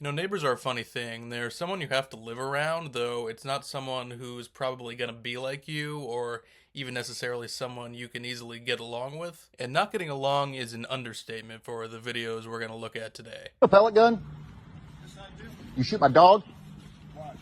You know, neighbors are a funny thing. They're someone you have to live around, though it's not someone who's probably going to be like you or even necessarily someone you can easily get along with. And not getting along is an understatement for the videos we're going to look at today. A pellet gun? You shoot my dog? Why?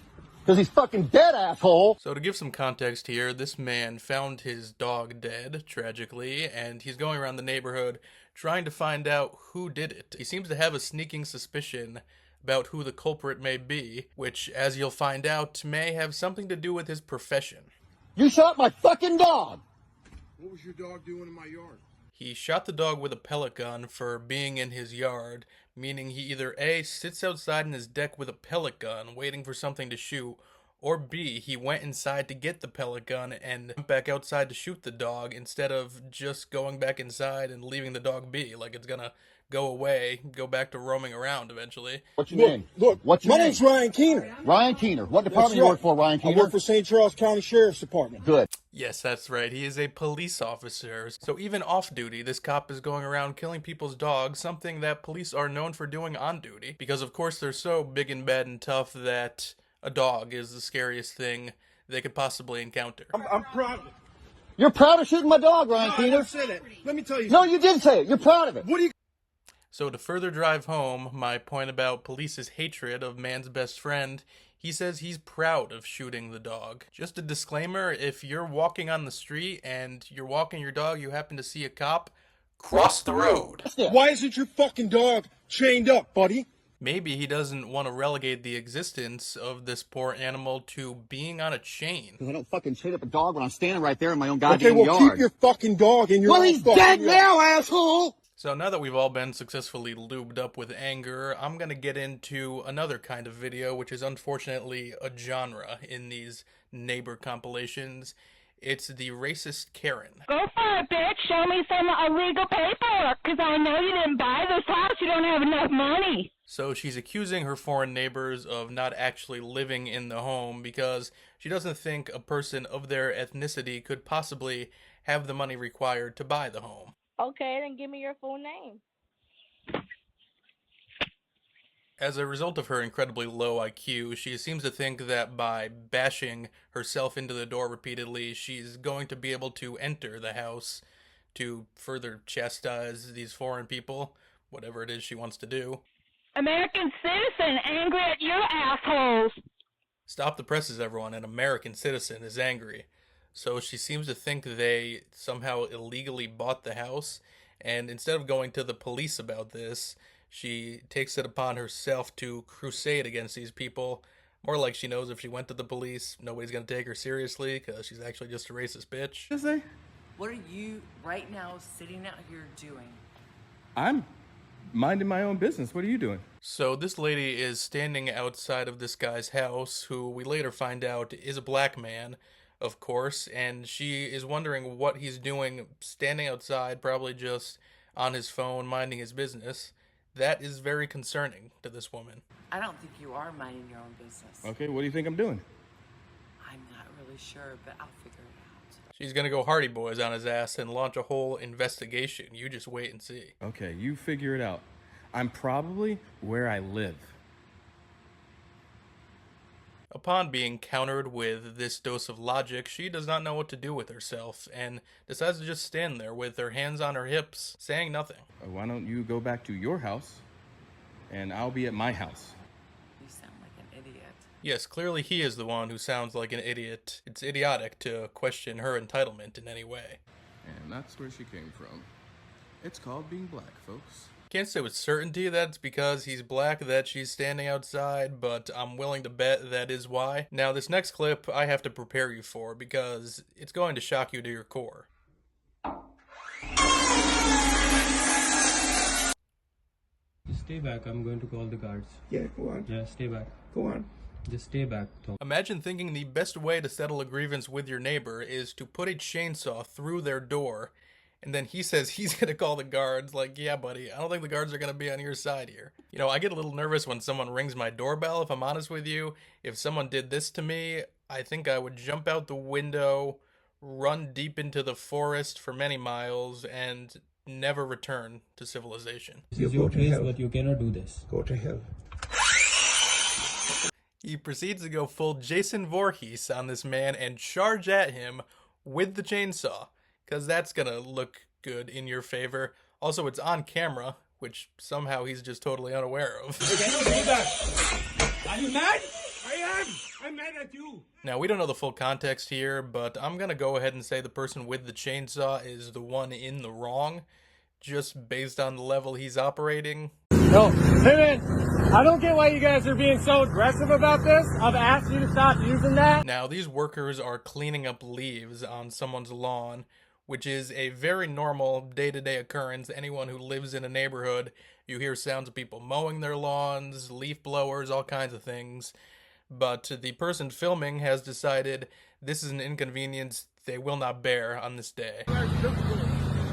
Because he's fucking dead, asshole! So to give some context here, this man found his dog dead, tragically, and he's going around the neighborhood trying to find out who did it. He seems to have a sneaking suspicion about who the culprit may be, which, as you'll find out, may have something to do with his profession. You shot my fucking dog! What was your dog doing in my yard? He shot the dog with a pellet gun for being in his yard, meaning he either A, sits outside in his deck with a pellet gun, waiting for something to shoot, or B, he went inside to get the pellet gun and went back outside to shoot the dog instead of just going back inside and leaving the dog be, like it's gonna go away, go back to roaming around eventually. What's your name? Look, What's your my name? name's Ryan Keener. Ryan Keener. What department That's you right. work for, Ryan Keener? I work for St. Charles County Sheriff's Department. Good. Yes, that's right. He is a police officer. So even off duty, this cop is going around killing people's dogs, something that police are known for doing on duty. Because of course they're so big and bad and tough that a dog is the scariest thing they could possibly encounter. I'm proud of it. You're proud of shooting my dog, Ryan I Keener? never said it. Let me tell you No, something. you did say it. You're proud of it. What do you... So to further drive home my point about police's hatred of man's best friend, he says he's proud of shooting the dog. Just a disclaimer, if you're walking on the street and you're walking your dog, you happen to see a cop, cross the road. Why isn't your fucking dog chained up, buddy? Maybe he doesn't want to relegate the existence of this poor animal to being on a chain. Because I don't fucking chain up a dog when I'm standing right there in my own Okay, goddamn well, yard. keep your fucking dog in your Well, own he's fucking dead yard. now, asshole! So now that we've all been successfully lubed up with anger, I'm going to get into another kind of video, which is unfortunately a genre in these neighbor compilations. It's the racist Karen. Go for it, bitch. Show me some illegal paperwork, because I know you didn't buy this house. You don't have enough money. So she's accusing her foreign neighbors of not actually living in the home because she doesn't think a person of their ethnicity could possibly have the money required to buy the home. Okay, then give me your full name. As a result of her incredibly low IQ, she seems to think that by bashing herself into the door repeatedly, she's going to be able to enter the house to further chastise these foreign people, whatever it is she wants to do. American citizen angry at you assholes. Stop the presses, everyone. An American citizen is angry. So she seems to think they somehow illegally bought the house, and instead of going to the police about this, she takes it upon herself to crusade against these people. More like she knows if she went to the police, nobody's going to take her seriously because she's actually just a racist bitch. What are you right now sitting out here doing? I'm minding my own business. What are you doing? So this lady is standing outside of this guy's house, who we later find out is a black man, of course, and she is wondering what he's doing standing outside, probably just on his phone, minding his business. That is very concerning to this woman. I don't think you are minding your own business. Okay, what do you think I'm doing? I'm not really sure, but I'll figure it out. She's gonna go Hardy Boys on his ass and launch a whole investigation. You just wait and see. Okay, you figure it out. I'm probably where I live. Upon being countered with this dose of logic, she does not know what to do with herself and decides to just stand there with her hands on her hips, saying nothing. Why don't you go back to your house, and I'll be at my house? You sound like an idiot. Yes, clearly he is the one who sounds like an idiot. It's idiotic to question her entitlement in any way. And that's where she came from. It's called being black, folks. Can't say with certainty that's because he's black that she's standing outside, but I'm willing to bet that is why. Now, this next clip I have to prepare you for because it's going to shock you to your core. Just stay back. I'm going to call the guards. Yeah, go on. Yeah, stay back. Go on. Just stay back. Imagine thinking the best way to settle a grievance with your neighbor is to put a chainsaw through their door, and then he says he's gonna call the guards. Like, yeah, buddy, I don't think the guards are gonna be on your side here. You know, I get a little nervous when someone rings my doorbell, if I'm honest with you. If someone did this to me, I think I would jump out the window, run deep into the forest for many miles, and never return to civilization. This is your place, but you cannot do this. Go to hell. He proceeds to go full Jason Voorhees on this man and charge at him with the chainsaw, because that's gonna look good in your favor. Also, it's on camera, which somehow he's just totally unaware of. Are you mad? I am. I'm mad at you. Now, we don't know the full context here, but I'm gonna go ahead and say the person with the chainsaw is the one in the wrong, just based on the level he's operating. No, hey man, I don't get why you guys are being so aggressive about this. I've asked you to stop using that. Now, these workers are cleaning up leaves on someone's lawn, which is a very normal day-to-day occurrence. Anyone who lives in a neighborhood, you hear sounds of people mowing their lawns, leaf blowers, all kinds of things. But the person filming has decided this is an inconvenience they will not bear on this day.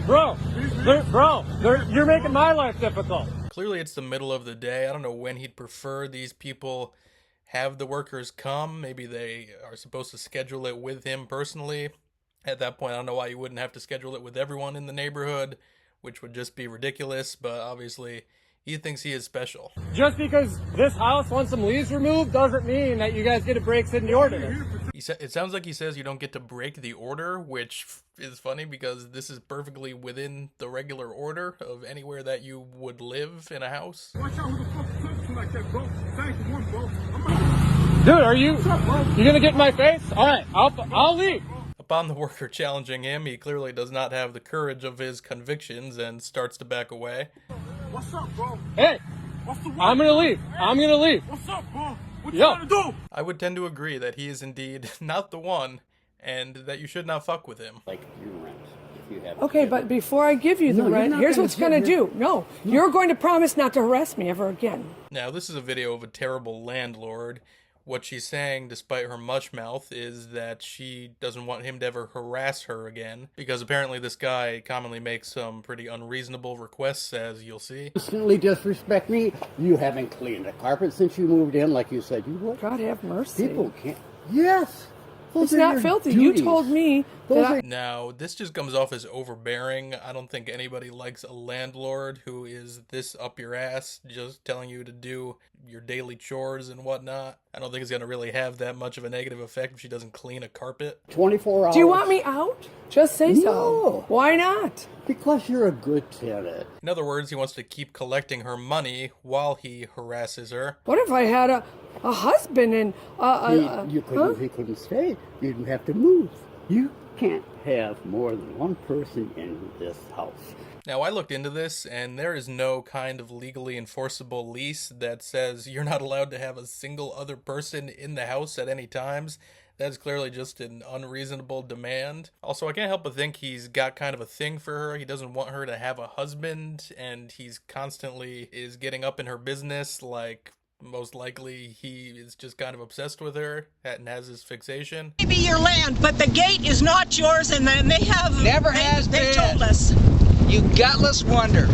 Bro, you're making my life difficult. Clearly it's the middle of the day. I don't know when he'd prefer these people have the workers come. Maybe they are supposed to schedule it with him personally. At that point, I don't know why you wouldn't have to schedule it with everyone in the neighborhood, which would just be ridiculous, but obviously he thinks he is special. Just because this house wants some leaves removed doesn't mean that you guys get to break city ordinance. It sounds like he says you don't get to break the order, which is funny because this is perfectly within the regular order of anywhere that you would live in a house. Watch out who the fuck talks like that, bro. Thank you, one, bro. Dude, are you gonna get in my face? All right, I'll leave. Upon the worker challenging him, he clearly does not have the courage of his convictions and starts to back away. What's up, bro? Hey, What's the word? I'm gonna leave. What's up, bro? What you Yo. trying to do? I would tend to agree that he is indeed not the one, and that you should not fuck with him. Like your rent, if you have. Okay, but before I give you the rent, here's what's going to do. No, you're going to promise not to harass me ever again. Now, this is a video of a terrible landlord. What she's saying, despite her mush mouth, is that she doesn't want him to ever harass her again, because apparently this guy commonly makes some pretty unreasonable requests, as you'll see. Constantly disrespect me. You haven't cleaned the carpet since you moved in, like you said you would. God have mercy. People can't. Yes. It's not filthy. You told me that Now, this just comes off as overbearing. I don't think anybody likes a landlord who is this up your ass, just telling you to do your daily chores and whatnot. I don't think it's going to really have that much of a negative effect if she doesn't clean a carpet. 24 hours. Do you want me out? Just say so. No. Why not? Because you're a good tenant. In other words, he wants to keep collecting her money while he harasses her. What if I had a husband and He couldn't stay. You'd have to move. You can't have more than one person in this house. Now, I looked into this, and there is no kind of legally enforceable lease that says you're not allowed to have a single other person in the house at any times. That's clearly just an unreasonable demand. Also, I can't help but think he's got kind of a thing for her. He doesn't want her to have a husband, and he's constantly is getting up in her business, like most likely he is just kind of obsessed with her and has his fixation. Maybe your land, but the gate is not yours, and then they have never has been. They told us. You gutless wonder.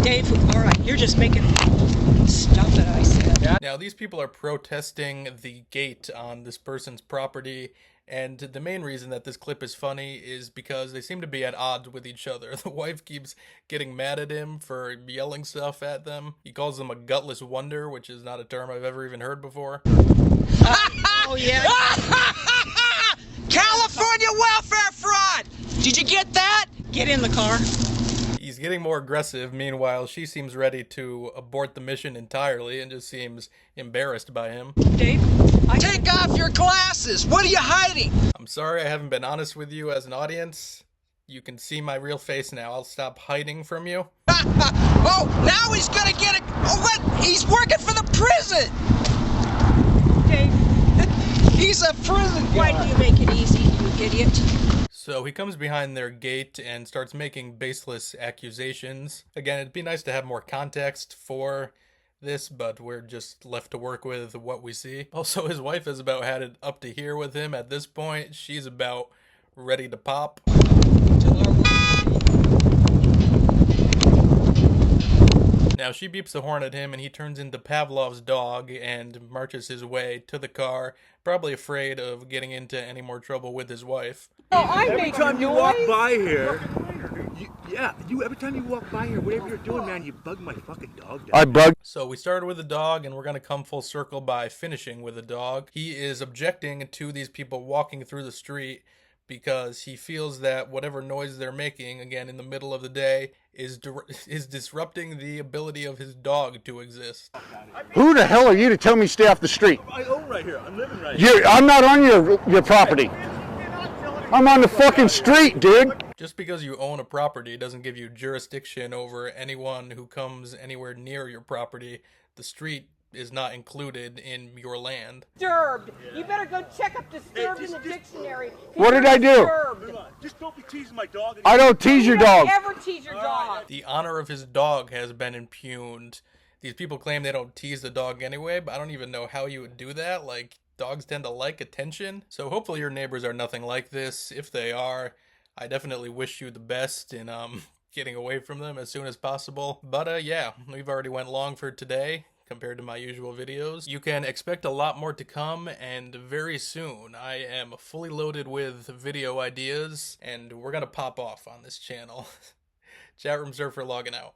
Dave, all right, you're just making stuff that I said. Now, these people are protesting the gate on this person's property, and the main reason that this clip is funny is because they seem to be at odds with each other. The wife keeps getting mad at him for yelling stuff at them. He calls them a gutless wonder, which is not a term I've ever even heard before. Oh, yeah. California welfare fraud! Did you get that? Get in the car. He's getting more aggressive. Meanwhile, she seems ready to abort the mission entirely and just seems embarrassed by him. Dave, take off your glasses! What are you hiding? I'm sorry I haven't been honest with you as an audience. You can see my real face now. I'll stop hiding from you. Oh, now he's gonna get it. Oh, what? He's working for the prison. Dave. He's a prison guy. Why do you make it easy, you idiot? So he comes behind their gate and starts making baseless accusations. Again, it'd be nice to have more context for this, but we're just left to work with what we see. Also, his wife has about had it up to here with him at this point. She's about ready to pop. Now she beeps the horn at him and he turns into Pavlov's dog and marches his way to the car, probably afraid of getting into any more trouble with his wife. Oh, I Every time you walk by here, here, dude. You every time you walk by here, whatever you're doing, man, you bug my fucking dog. I bug. So we started with a dog, and we're gonna come full circle by finishing with a dog. He is objecting to these people walking through the street because he feels that whatever noise they're making, again in the middle of the day, is disrupting the ability of his dog to exist. Who the hell are you to tell me stay off the street? I own right here. I'm living right here. I'm not on your property. I'm on the fucking street, dude. Just because you own a property doesn't give you jurisdiction over anyone who comes anywhere near your property. The street is not included in your land. Disturbed. You better go check up disturbed in the dictionary. What did I do? Just don't be teasing my dog. I don't tease your dog. Never tease your dog. The honor of his dog has been impugned. These people claim they don't tease the dog anyway, but I don't even know how you would do that. Like, dogs tend to like attention. So hopefully your neighbors are nothing like this. If they are, I definitely wish you the best in getting away from them as soon as possible. But yeah, we've already went long for today compared to my usual videos. You can expect a lot more to come, and very soon I am fully loaded with video ideas, and we're gonna pop off on this channel. Chat room surfer logging out.